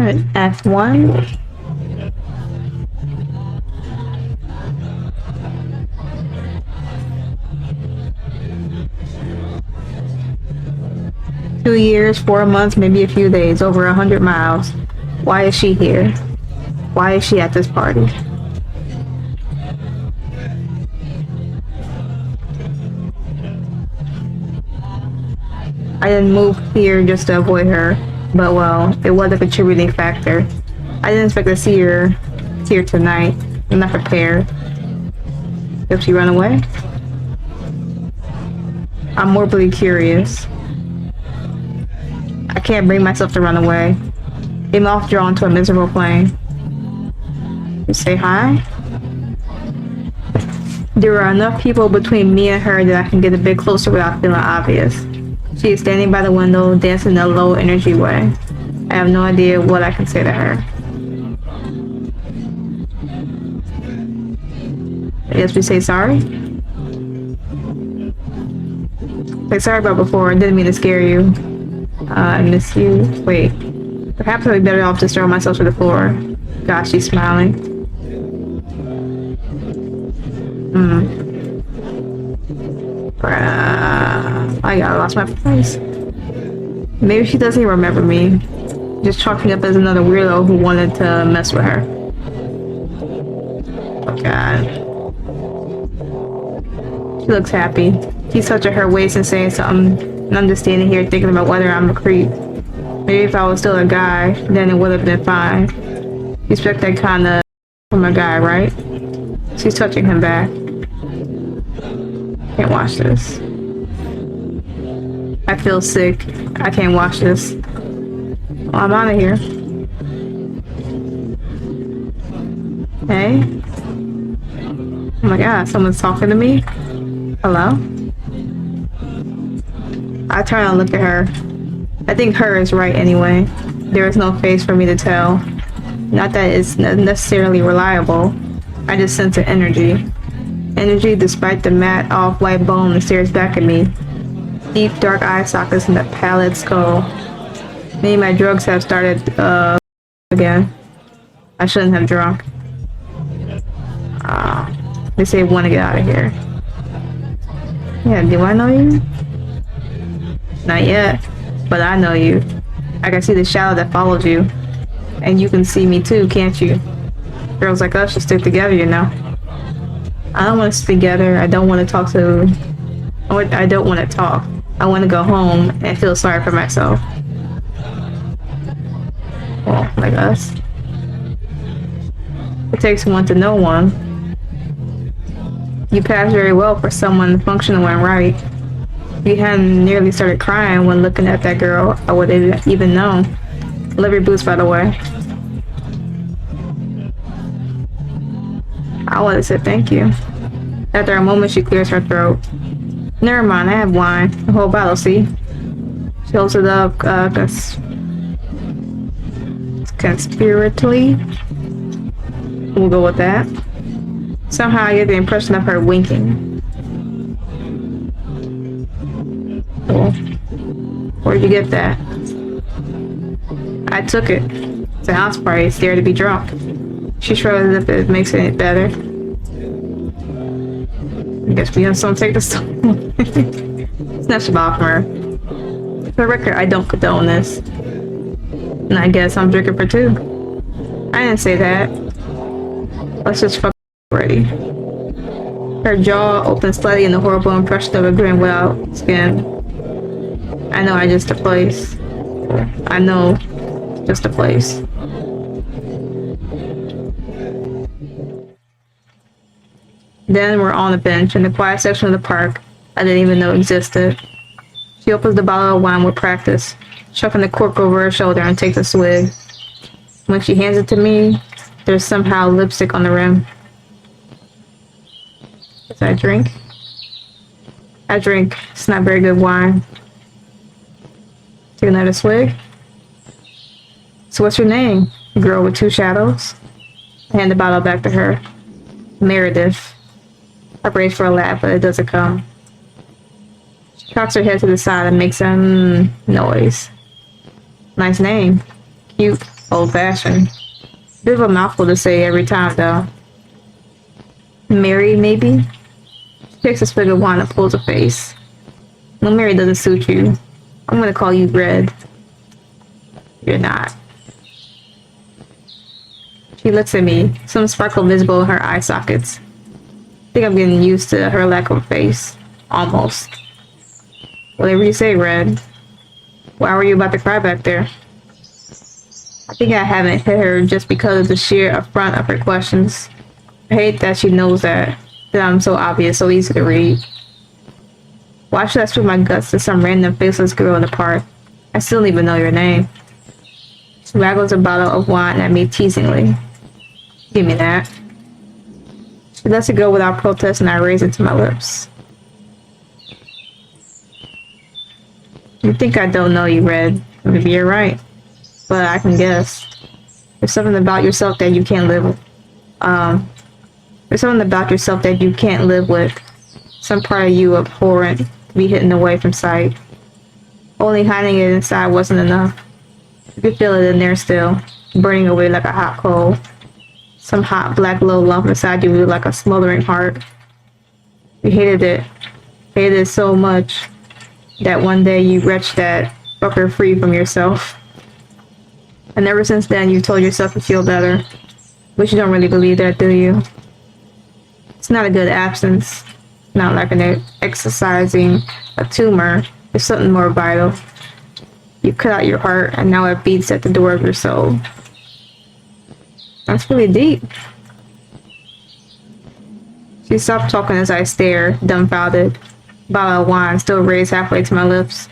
abhorrent F1. Two years, 4 months, maybe a few days, over 100 miles. Why is she here? Why is she at this party? I didn't move here just to avoid her, but well, it was a contributing factor. I didn't expect to see her here tonight. I'm not prepared. Did she run away? I'm morbidly curious. I can't bring myself to run away. I'm off drawn to a miserable plane. You say hi? There are enough people between me and her that I can get a bit closer without feeling obvious. She is standing by the window, dancing in a low energy way. I have no idea what I can say to her. I guess we say sorry? Say sorry about before, I didn't mean to scare you. I miss you. Wait. Perhaps I'd be better off just throwing myself to the floor. Gosh, she's smiling. I lost my place. Maybe she doesn't even remember me. Just chalking up as another weirdo who wanted to mess with her. Oh god. She looks happy. She's touching her waist and saying something, and I'm just standing here thinking about whether I'm a creep. Maybe if I was still a guy, then it would have been fine. You expect that kind of from a guy, right? She's touching him back. Can't watch this. I feel sick. I can't watch this. Well, I'm out of here. Hey? Oh my god, someone's talking to me? Hello? I turn and look at her. I think her is right anyway. There is no face for me to tell. Not that it's necessarily reliable. I just sense an energy. Energy despite the matte off-white bone that stares back at me. Deep dark eye sockets in the pallid skull. Maybe my drugs have started again. I shouldn't have drunk. They say want to get out of here. Yeah, do I know you? Not yet, but I know you. I can see the shadow that followed you. And you can see me too, can't you? Girls like us should stick together, you know. I don't want to stick together. I don't want to talk to... I don't want to talk. I want to go home and feel sorry for myself. Well, like us. It takes one to know one. You passed very well for someone functioning when right. If you hadn't nearly started crying when looking at that girl, I would have even known. Love your boots, by the way. I want to say thank you. After a moment, she clears her throat. Never mind, I have wine. A whole bottle, see? She holds it up, conspirately. We'll go with that. Somehow I get the impression of her winking. Cool. Where'd you get that? I took it. It's a house party. It's there to be drunk. She shrugs as if it makes it better. I guess we have someone take this. Snatch it off from her. For the record, I don't condone this. And I guess I'm drinking for two. I didn't say that. Let's just fuck already. Her jaw opens slightly in the horrible impression of a grin without skin. I know I just a place. I know just a place. Then we're on a bench in the quiet section of the park I didn't even know existed. She opens the bottle of wine with practice, shoving the cork over her shoulder and takes a swig. When she hands it to me, there's somehow lipstick on the rim. Does I drink? I drink. It's not very good wine. Take another swig. So what's your name? Girl with two shadows. I hand the bottle back to her. Meredith. I brace for a laugh, but it doesn't come. She cocks her head to the side and makes a noise. Nice name. Cute. Old-fashioned. Bit of a mouthful to say every time, though. Mary, maybe? She takes a swig of wine and pulls a face. No, Mary doesn't suit you. I'm gonna call you Red. You're not. She looks at me, some sparkle visible in her eye sockets. I think I'm getting used to her lack of face. Almost. Whatever you say, Red. Why were you about to cry back there? I think I haven't hit her just because of the sheer affront of her questions. I hate that she knows that I'm so obvious, so easy to read. Why should I spill my guts to some random faceless girl in the park? I still don't even know your name. She waggles a bottle of wine at me teasingly. Give me that. She lets it go without protest and I raise it to my lips. You think I don't know you, Red. Maybe you're right. But I can guess. There's something about yourself that you can't live with. There's something about yourself that you can't live with. Some part of you abhorrent to be hidden away from sight. Only hiding it inside wasn't enough. You could feel it in there still, burning away like a hot coal. Some hot black low lump inside you like a smoldering heart. You hated it so much that one day you wrenched that fucker free from yourself. And ever since then you told yourself to feel better. But you don't really believe that, do you? It's not a good absence. Not like an exercising a tumor. It's something more vital. You cut out your heart and now it beats at the door of your soul. That's really deep. She stopped talking as I stare, dumbfounded. Bottle of wine still raised halfway to my lips.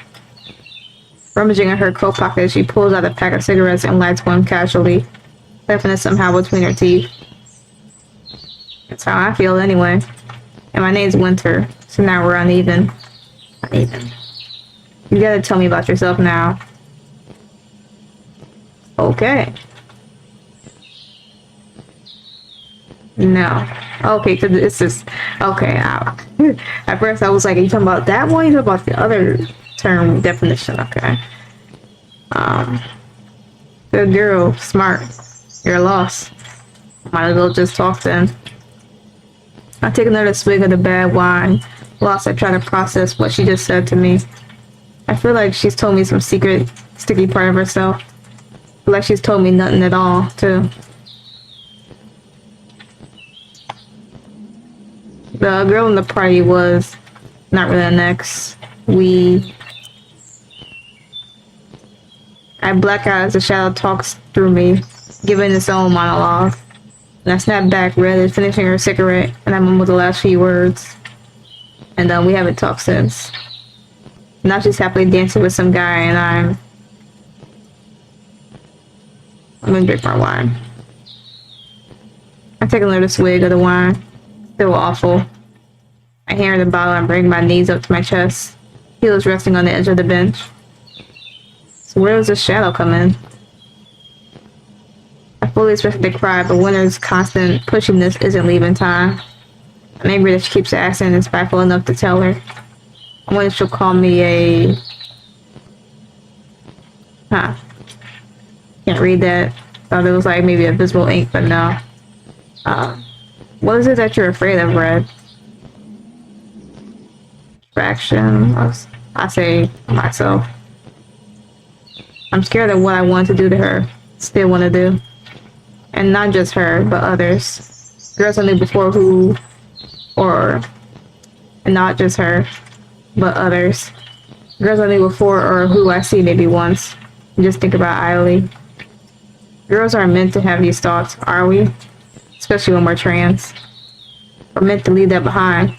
Rummaging in her coat pocket, she pulls out a pack of cigarettes and lights one casually, stuffing it somehow between her teeth. That's how I feel anyway. And my name's Winter, so now we're uneven. Uneven. You gotta tell me about yourself now. Okay. No. Okay, because it's just... Okay, at first I was like, are you talking about that one? You talking about the other term definition? Okay. Good girl. Smart. You're lost. Might as well just talk then. I take another swig of the bad wine, whilst I try to process what she just said to me. I feel like she's told me some secret, sticky part of herself. I feel like she's told me nothing at all, too. The girl in the party was not really an ex. I black out as the shadow talks through me, giving its own monologue. And I snap back, Red finishing her cigarette, and I mumble the last few words. And we haven't talked since. Now she's happily dancing with some guy, and I'm gonna drink my wine. I take another swig of the wine. Still awful. I hand her the bottle and bring my knees up to my chest. Heels resting on the edge of the bench. So where does the shadow come in? I fully expected to cry, but Winter's constant pushiness isn't leaving time. I'm angry that she keeps asking and spiteful enough to tell her. I wonder if she'll call me a... Huh. Can't read that. Thought it was like maybe a visible ink, but no. What is it that you're afraid of, Red? Distraction. I say myself. I'm scared of what I want to do to her. Still want to do. And not just her, but others. Girls I knew before who... And not just her, but others. Girls I knew before or who I see maybe once. And just think about idly. Girls aren't meant to have these thoughts, are we? Especially when we're trans. We're meant to leave that behind.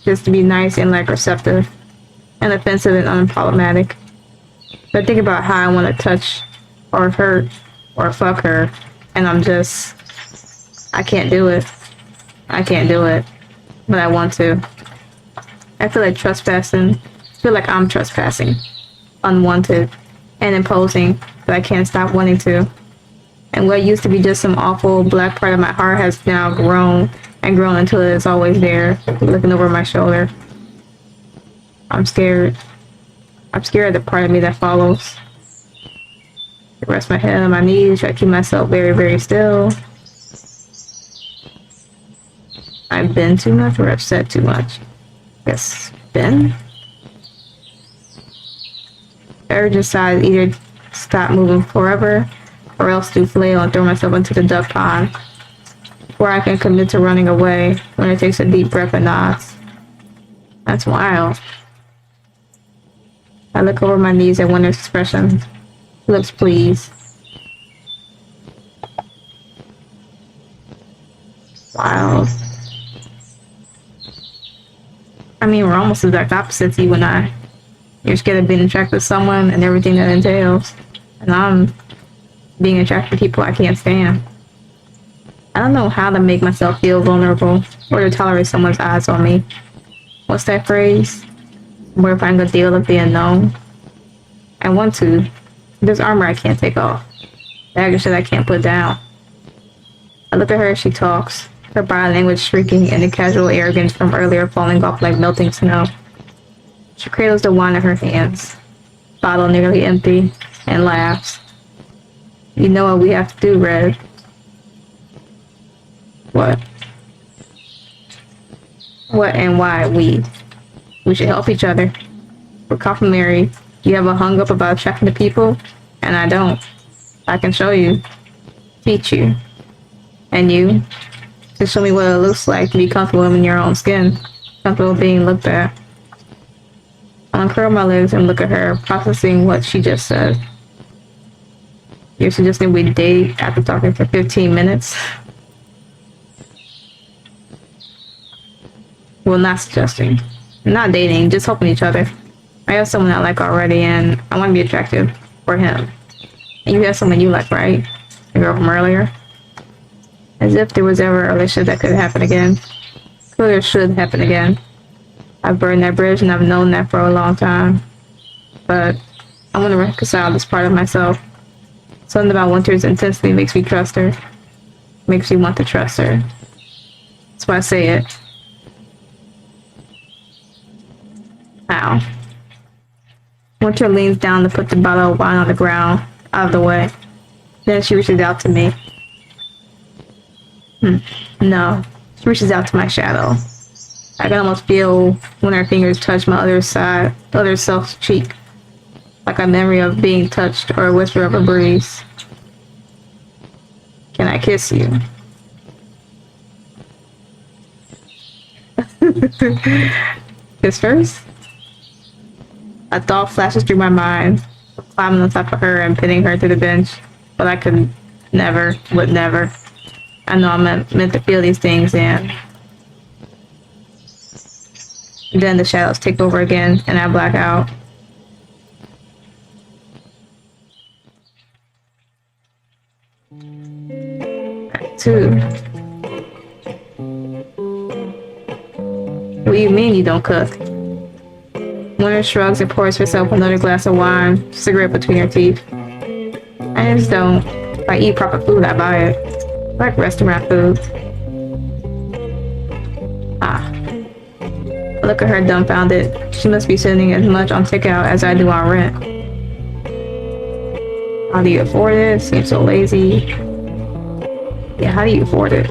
Just to be nice and like receptive. And offensive and unproblematic. But think about how I want to touch or hurt or fuck her. And I'm just... I can't do it. I can't do it. But I want to. I feel like trespassing. I feel like I'm trespassing. Unwanted. And imposing. But I can't stop wanting to. And what used to be just some awful black part of my heart has now grown and grown until it is always there, looking over my shoulder. I'm scared. I'm scared of the part of me that follows. Rest my head on my knees, try to keep myself very, very still. I've been too much or I've said too much? Guess been? Or decide either stop moving forever or else to flail and throw myself into the duck pond where I can commit to running away when it takes a deep breath and nods. That's wild. I look over my knees at Winter's expression. He looks pleased. Wild. I mean, we're almost the exact opposites, you and I. You're scared of being attracted to someone and everything that entails. And I'm being attracted to people I can't stand. I don't know how to make myself feel vulnerable or to tolerate someone's eyes on me. What's that phrase? Where if I'm gonna deal with being known? I want to. There's armor I can't take off. Baggage that I can't put down. I look at her as she talks, her body language shrieking in the casual arrogance from earlier falling off like melting snow. She cradles the wine in her hands, bottle nearly empty, and laughs. You know what we have to do, Red. What? What and why we? We should help each other. We're complimentary. You have a hung up about attracting to people, and I don't. I can show you. Teach you. And you. To show me what it looks like to be comfortable in your own skin. Comfortable being looked at. I uncurl my legs and look at her, processing what she just said. You're suggesting we date after talking for 15 minutes? Well, not suggesting. Not dating, just helping each other. I have someone I like already, and I want to be attractive for him. And you have someone you like, right? The girl from earlier? As if there was ever a relationship that could happen again. Could or should happen again. I've burned that bridge, and I've known that for a long time. But I want to reconcile this part of myself. Something about Winter's intensity makes me trust her. Makes me want to trust her. That's why I say it. Ow. Winter leans down to put the bottle of wine on the ground, out of the way. Then she reaches out to me. No. She reaches out to my shadow. I can almost feel when her fingers touch my other self's cheek. Like a memory of being touched or a whisper of a breeze. Can I kiss you? Kiss first? A thought flashes through my mind, climbing on top of her and pinning her to the bench. But I could never, would never. I know I'm meant to feel these things, and then the shadows take over again, and I black out. Act 2. What do you mean you don't cook? Winter shrugs and pours herself another glass of wine, cigarette between her teeth. I just don't. If I eat proper food, I buy it. I like restaurant food. I look at her dumbfounded. She must be spending as much on takeout as I do on rent. How do you afford it? Seems so lazy. Yeah, how do you afford it?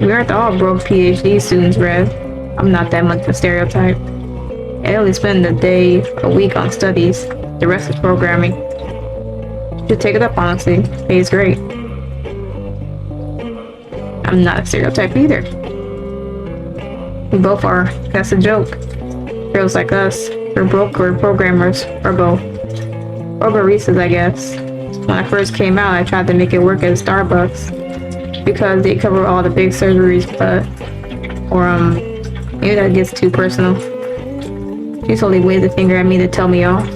We aren't all broke PhD students, Rev. I'm not that much of a stereotype. I only spend a day a week on studies. The rest is programming. You should take it up, honestly. Pays great. I'm not a stereotype either. We both are. That's a joke. Girls like us, we're broke or programmers, or both. Or baristas, I guess. When I first came out, I tried to make it work at Starbucks because they cover all the big surgeries, but maybe that gets too personal. She totally waved a finger at me to tell me off.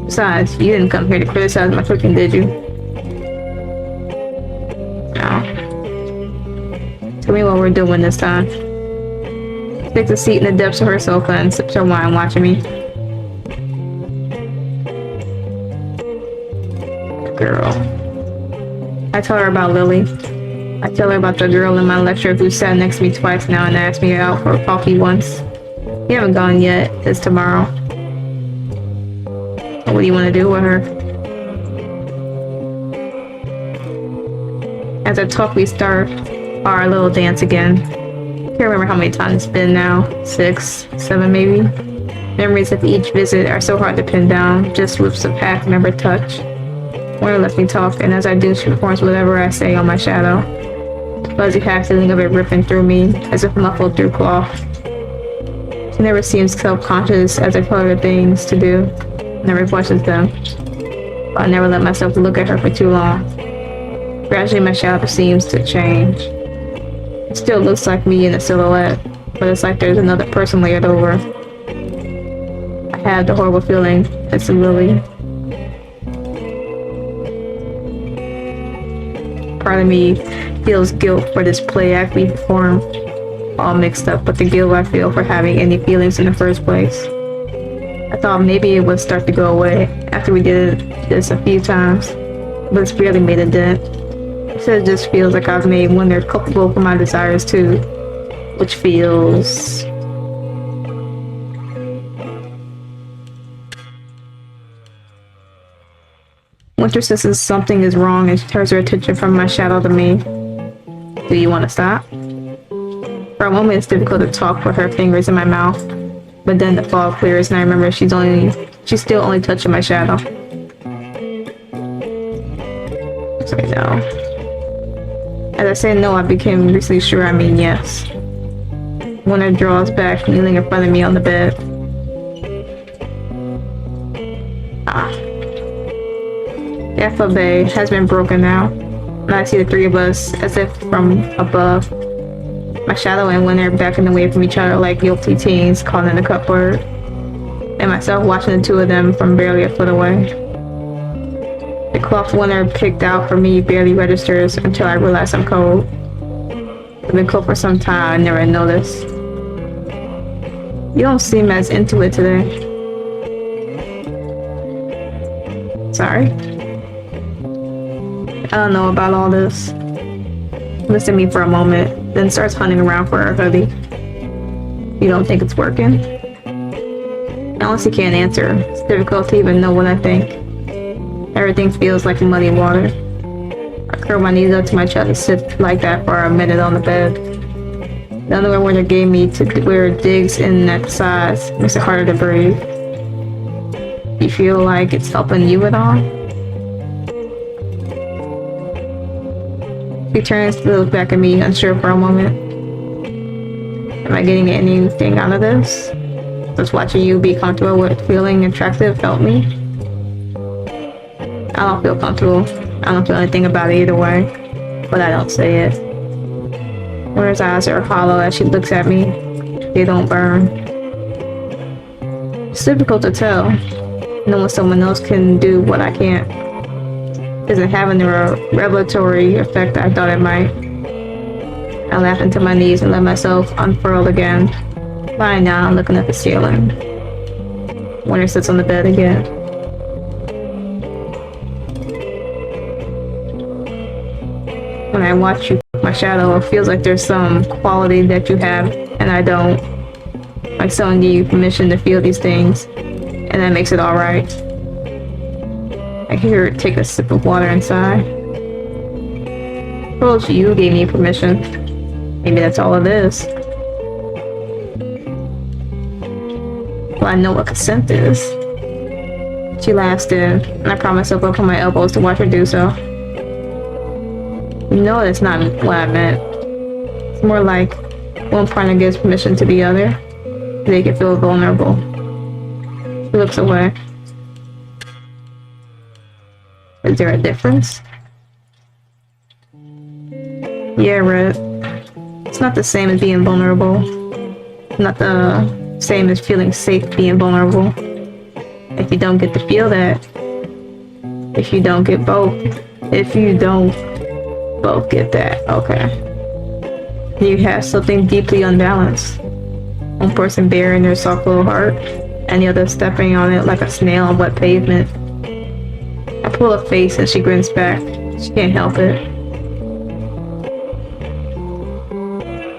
Besides, you didn't come here to criticize my cooking, did you? No. Tell me what we're doing this time. She takes a seat in the depths of her sofa and sips her wine, watching me. Girl. I tell her about Lily. I tell her about the girl in my lecture who sat next to me twice now and asked me out for a coffee once. We haven't gone yet. It's tomorrow. What do you want to do with her? As I talk, we start our little dance again. I can't remember how many times it's been now. 6, 7 maybe. Memories of each visit are so hard to pin down. Just whips of half-member touch. Winter lets me talk, and as I do, she performs whatever I say on my shadow. The fuzzy half feeling of it ripping through me, as if muffled through cloth. She never seems self-conscious as I tell her things to do. Never questions them. But I never let myself look at her for too long. Gradually, my shadow seems to change. It still looks like me in a silhouette, but it's like there's another person layered over. I have the horrible feeling it's Lily. Part of me feels guilt for this play act we performed, all mixed up with the guilt I feel for having any feelings in the first place. I thought maybe it would start to go away after we did this a few times, but it's barely made a dent. It just feels like I've made Winter culpable for my desires too, which feels... Winter senses something is wrong and she turns her attention from my shadow to me. Do you want to stop? For a moment it's difficult to talk with her fingers in my mouth, but then the fog clears and I remember she's still only touching my shadow. Sorry, no. As I say no, I became recently sure I mean yes. Winter draws back, kneeling in front of me on the bed. The alphabet has been broken now, and I see the three of us as if from above. My shadow and Winter backing away from each other like guilty teens caught in a cupboard, and myself watching the two of them from barely a foot away. The cloth Winter picked out for me barely registers until I realize I'm cold. I've been cold for some time, I never noticed. You don't seem as into it today. Sorry? I don't know about all this. Looks at me for a moment, then starts hunting around for her hoodie. You don't think it's working? I honestly can't answer. It's difficult to even know what I think. Everything feels like muddy water. I curl my knees up to my chest and sit like that for a minute on the bed. The underwear Winter gave me to wear digs in at the sides, makes it harder to breathe. You feel like it's helping you at all? She turns to look back at me, unsure for a moment. Am I getting anything out of this? Does watching you be comfortable with feeling attractive help me? I don't feel comfortable. I don't feel anything about it either way, but I don't say it. Winter's eyes are hollow as she looks at me. They don't burn. It's difficult to tell. Knowing someone else can do what I can't isn't having the revelatory effect I thought it might. I laugh into my knees and let myself unfurl again, lying down looking at the ceiling. Winter sits on the bed again. When I watch you my shadow, it feels like there's some quality that you have and I don't. Like someone gave you permission to feel these things, and that makes it alright. I hear her take a sip of water and sigh. Suppose you gave me permission. Maybe that's all it is. Well, I know what consent is. She laughs in, and I prop myself up on my elbows to watch her do so. You know that's not what I meant. It's more like one partner gives permission to the other. They can feel vulnerable. She looks away. Is there a difference? Yeah, Red. It's not the same as being vulnerable. Not the same as feeling safe being vulnerable. If you don't get to feel that, if you don't get both, if you don't both get that, okay. You have something deeply unbalanced. One person bearing their soft little heart, and the other stepping on it like a snail on wet pavement. I pull a face and she grins back. She can't help it.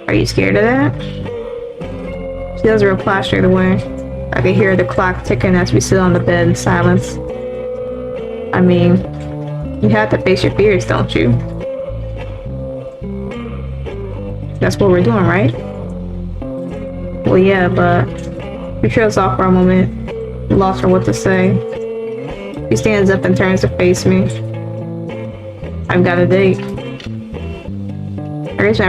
Are you scared of that? She doesn't reply straight away. I can hear the clock ticking as we sit on the bed in silence. I mean, you have to face your fears, don't you? That's what we're doing, right? Well, yeah, but he trails off for a moment, lost for what to say. He stands up and turns to face me. I've got a date. I raise my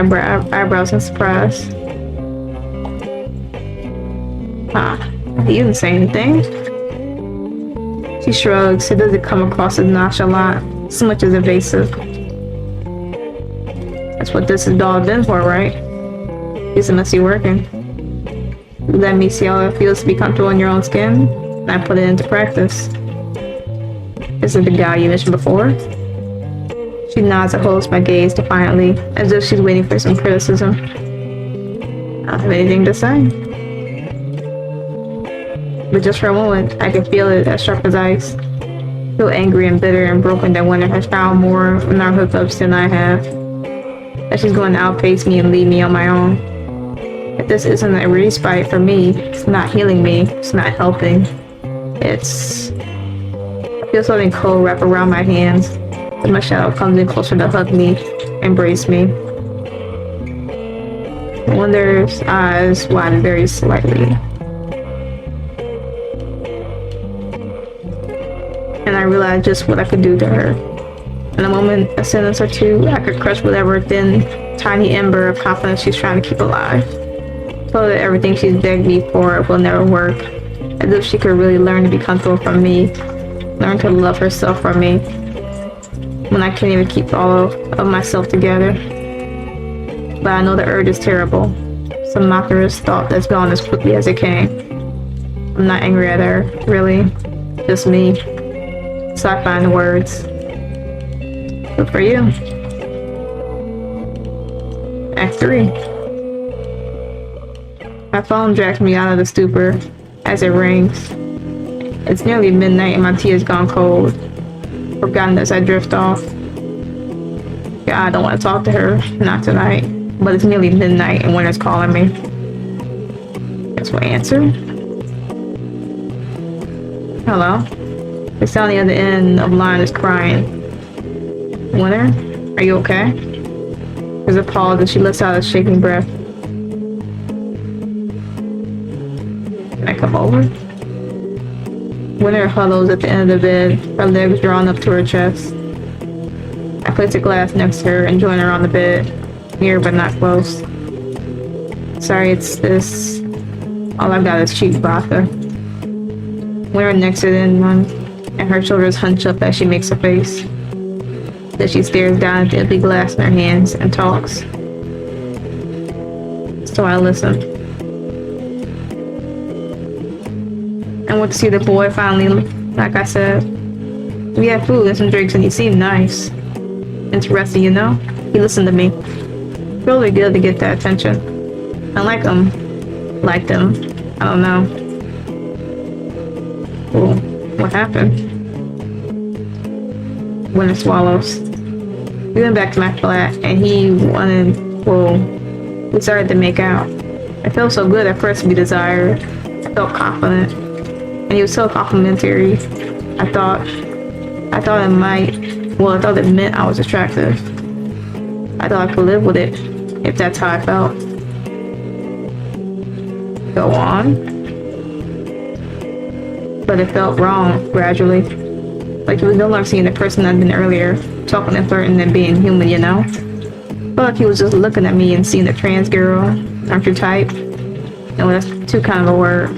eyebrows in surprise. He didn't say anything. She shrugs. It doesn't come across as nonchalant, so much as evasive. That's what this is all been for, right? This must be working. You let me see how it feels to be comfortable in your own skin, and I put it into practice. This is the guy you mentioned before? She nods and holds my gaze defiantly, as if she's waiting for some criticism. I don't have anything to say. But just for a moment, I can feel it as sharp as ice. Feel angry and bitter and broken that Winter has found more in our hookups than I have. That she's going to outpace me and leave me on my own. If this isn't a respite for me, it's not healing me, it's not helping. I feel something cold wrap around my hands as my shadow comes in closer to hug me, embrace me. Winter's eyes widen very slightly. And I realized just what I could do to her. In a moment, a sentence or two, I could crush whatever thin, tiny ember of confidence she's trying to keep alive. Tell her that everything she's begged me for will never work. As if she could really learn to be comfortable from me, learn to love herself from me, when I can't even keep all of myself together. But I know the urge is terrible. Some mockerous thought that's gone as quickly as it came. I'm not angry at her, really. Just me. So I find the words. Good for you. Act 3. My phone drags me out of the stupor as it rings. It's nearly midnight and my tea has gone cold. Forgotten as I drift off. Yeah, I don't want to talk to her. Not tonight. But it's nearly midnight and Winter's calling me. Guess what, answer? Hello? The sound on the other end of the line is crying. Winter, are you okay? There's a pause and she lets out a shaking breath. Can I come over? Winter huddles at the end of the bed, her legs drawn up to her chest. I place a glass next to her and join her on the bed, near but not close. Sorry, it's this. All I've got is cheap vodka. Winter next to the one, and her shoulders hunch up as she makes a face. Then she stares down at the empty glass in her hands and talks. So I listen. I went to see the boy finally, like I said. We had food and some drinks and he seemed nice. Interesting, you know? He listened to me. Really good to get that attention. I like him. Liked him. I don't know. Well, what happened? Winter swallows. We went back to my flat and we started to make out. It felt so good at first to be desired. I felt confident. And he was so complimentary. I thought it meant I was attractive. I thought I could live with it, if that's how I felt. Go on. But it felt wrong, gradually. Like he was no longer seeing the person I'd been earlier, talking and flirting and being human, you know? Felt like he was just looking at me and seeing the trans girl, aren't you type? No, that's too kind of a word.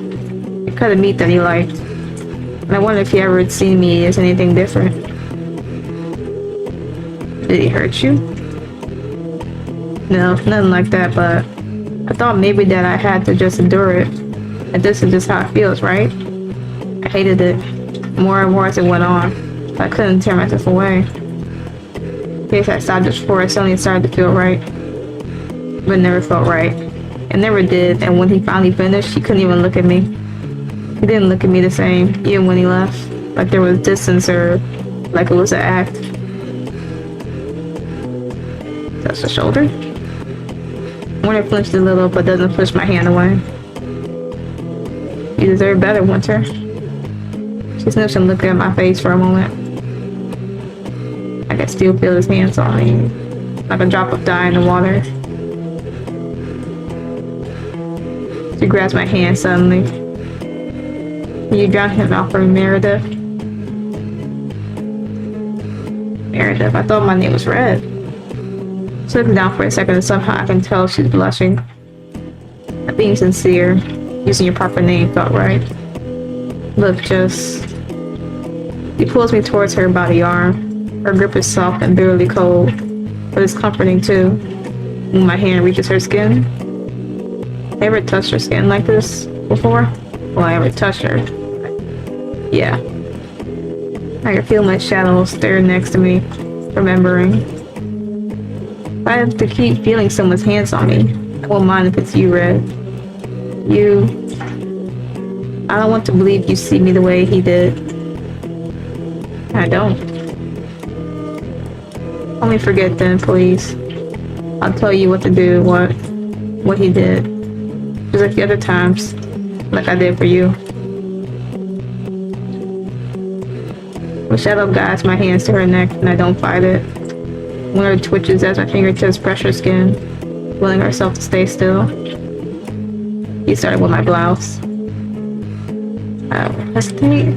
The kind of meat that he liked. And I wonder if he ever had seen me as anything different. Did he hurt you? No, nothing like that, but I thought maybe that I had to just endure it. And this is just how it feels, right? I hated it more and more as it went on. But I couldn't tear myself away. In case I stopped just before it suddenly started to feel right. But it never felt right. It never did, and when he finally finished, he couldn't even look at me. He didn't look at me the same, even when he left. Like there was distance or like it was an act. Touch the shoulder. Winter flinched a little, but doesn't push my hand away. You deserve better, Winter. She sniffs and looked at my face for a moment. can still feel his hands on me, like a drop of dye in the water. She grabs my hand suddenly. You drown him out for Meredith. Meredith, I thought my name was Red. She looks down for a second and somehow I can tell she's blushing. I'm being sincere. Using your proper name felt right. Look, just... She pulls me towards her by the arm. Her grip is soft and bitterly cold, but it's comforting too. When my hand reaches her skin. I ever touched her skin like this before? Well, I ever touched her. Yeah. I can feel my shadow stare next to me, remembering. I have to keep feeling someone's hands on me. I won't mind if it's you, Red. You... I don't want to believe you see me the way he did. I don't. Only forget then, please. I'll tell you what to do, what he did. Just like the other times. Like I did for you. The shadow guides my hands to her neck and I don't fight it. Winter twitches as my fingertips press her skin, willing herself to stay still. He started with my blouse. I hesitate.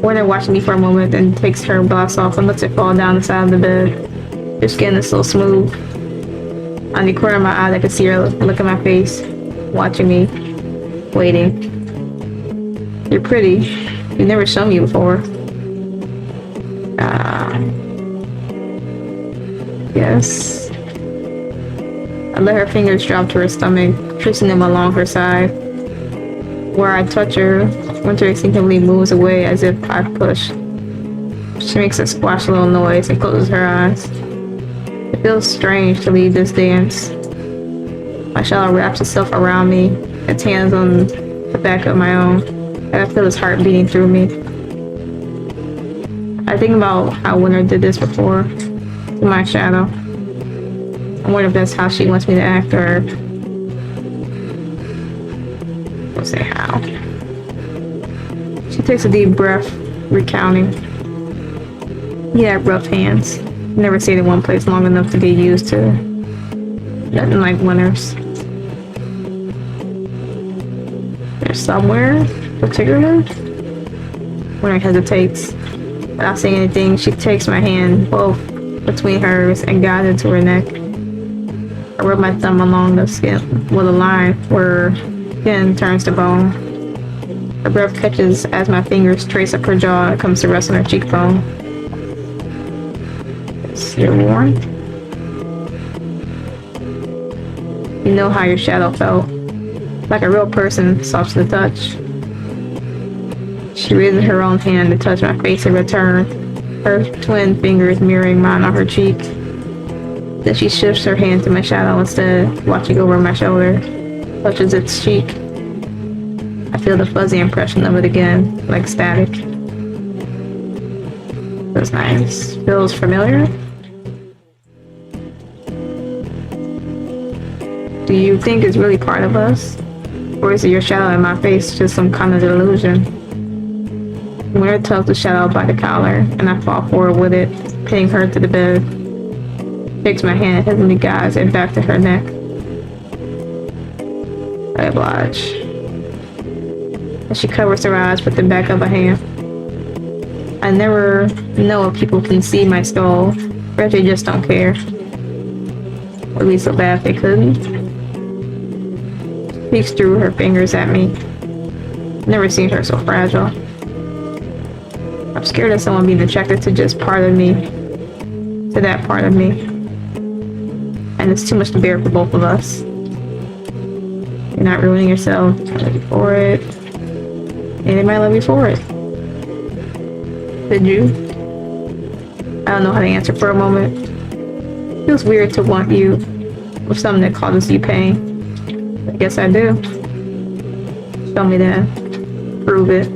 Winter watches me for a moment, then takes her blouse off and lets it fall down the side of the bed. Her skin is so smooth. On the corner of my eye, I can see her look at my face, watching me, waiting. You're pretty. You've never shown me before. Yes. I let her fingers drop to her stomach, tracing them along her side. Where I touch her, Winter instinctively moves away as if I push. She makes a splash little noise and closes her eyes. It feels strange to lead this dance. My shadow wraps itself around me, its hands on the back of my own, and I feel his heart beating through me. I think about how Winter did this before, to my shadow. I wonder if that's how she wants me to act, or... We'll say how. She takes a deep breath, recounting. He had rough hands. Never stayed in one place long enough to get used to. Nothing like Winter's. There's somewhere particular? Winter hesitates. Without saying anything, she takes my hand, both between hers, and guides it to her neck. I rub my thumb along the skin with a line where skin turns to bone. Her breath catches as my fingers trace up her jaw and comes to rest on her cheekbone. You're warm? You know how your shadow felt. Like a real person, soft to the touch. She raises her own hand to touch my face in return, her twin fingers mirroring mine on her cheek. Then she shifts her hand to my shadow instead, watching over my shoulder, touches its cheek. I feel the fuzzy impression of it again, like static. Feels nice. Feels familiar? Do you think it's really part of us? Or is it your shadow in my face just some kind of delusion? Winter tugs the shadow by the collar, and I fall forward with it, pinning her to the bed. Takes my hand, hesitantly guides it back to her neck. I oblige. And she covers her eyes with the back of a hand. I never know if people can see my skull, or if they just don't care. Or at least so bad if they couldn't. Peeks through her fingers at me. Never seen her so fragile. I'm scared of someone being attracted to just part of me. To that part of me. And it's too much to bear for both of us. You're not ruining yourself. I love you for it. And they might love you for it. Did you? I don't know how to answer for a moment. It feels weird to want you with something that causes you pain. I guess I do. Show me that. Prove it.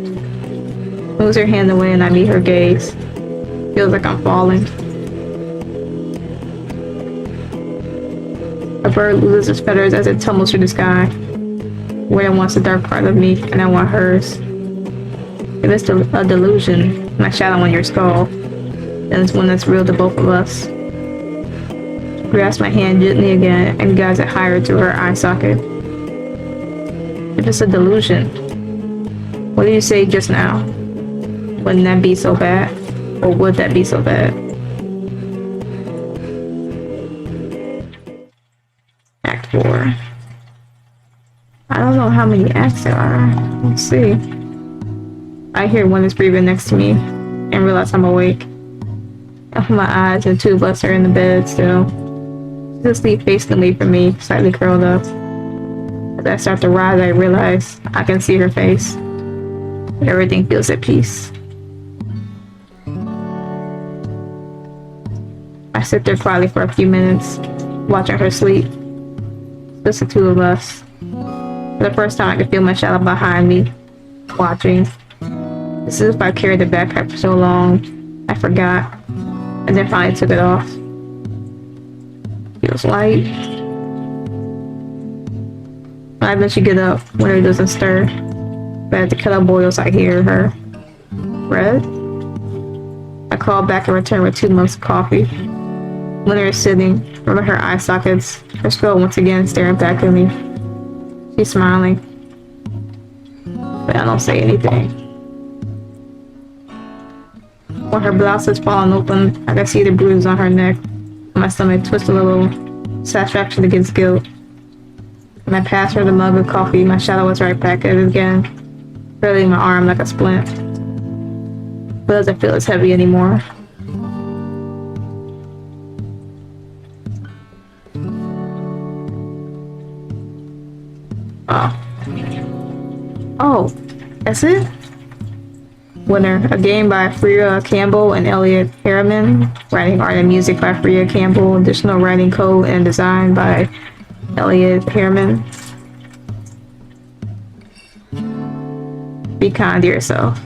Moves her hand away and I meet her gaze. Feels like I'm falling. A bird loses its feathers as it tumbles through the sky. Winter wants the dark part of me and I want hers. If it's a delusion, my shadow on your skull, and it's one that's real to both of us. She grasps my hand gently again and guides it higher to her eye socket. If it's a delusion, what did you say just now? Wouldn't that be so bad? Or would that be so bad? Act 4. I don't know how many acts there are. Let's see. I hear one is breathing next to me and realize I'm awake. I open my eyes and two of us are in the bed still. She's asleep facing away from me, slightly curled up. As I start to rise, I realize I can see her face. Everything feels at peace. I sit there quietly for a few minutes, watching her sleep. Just the two of us. For the first time, I can feel my shadow behind me, watching. It's as if I carried the backpack for so long, I forgot, and then finally took it off. Feels light. I eventually get up when her doesn't stir. But as the kettle boils, I hear her. Red? I call back and return with 2 mugs of coffee. Winter is sitting, rubbing her eye sockets, her skull once again staring back at me. She's smiling, but I don't say anything. When her blouse is fallen open, I can see the bruise on her neck. My stomach twists a little, satisfaction against guilt. When I pass her the mug of coffee, my shadow is right back at it again, hurling my arm like a splint. But it doesn't feel as heavy anymore. Oh, that's it? Winner, a game by Freya Campbell and Elliot Herriman. Writing, art, and music by Freya Campbell. Additional writing, code, and design by Elliot Herriman. Be kind to yourself.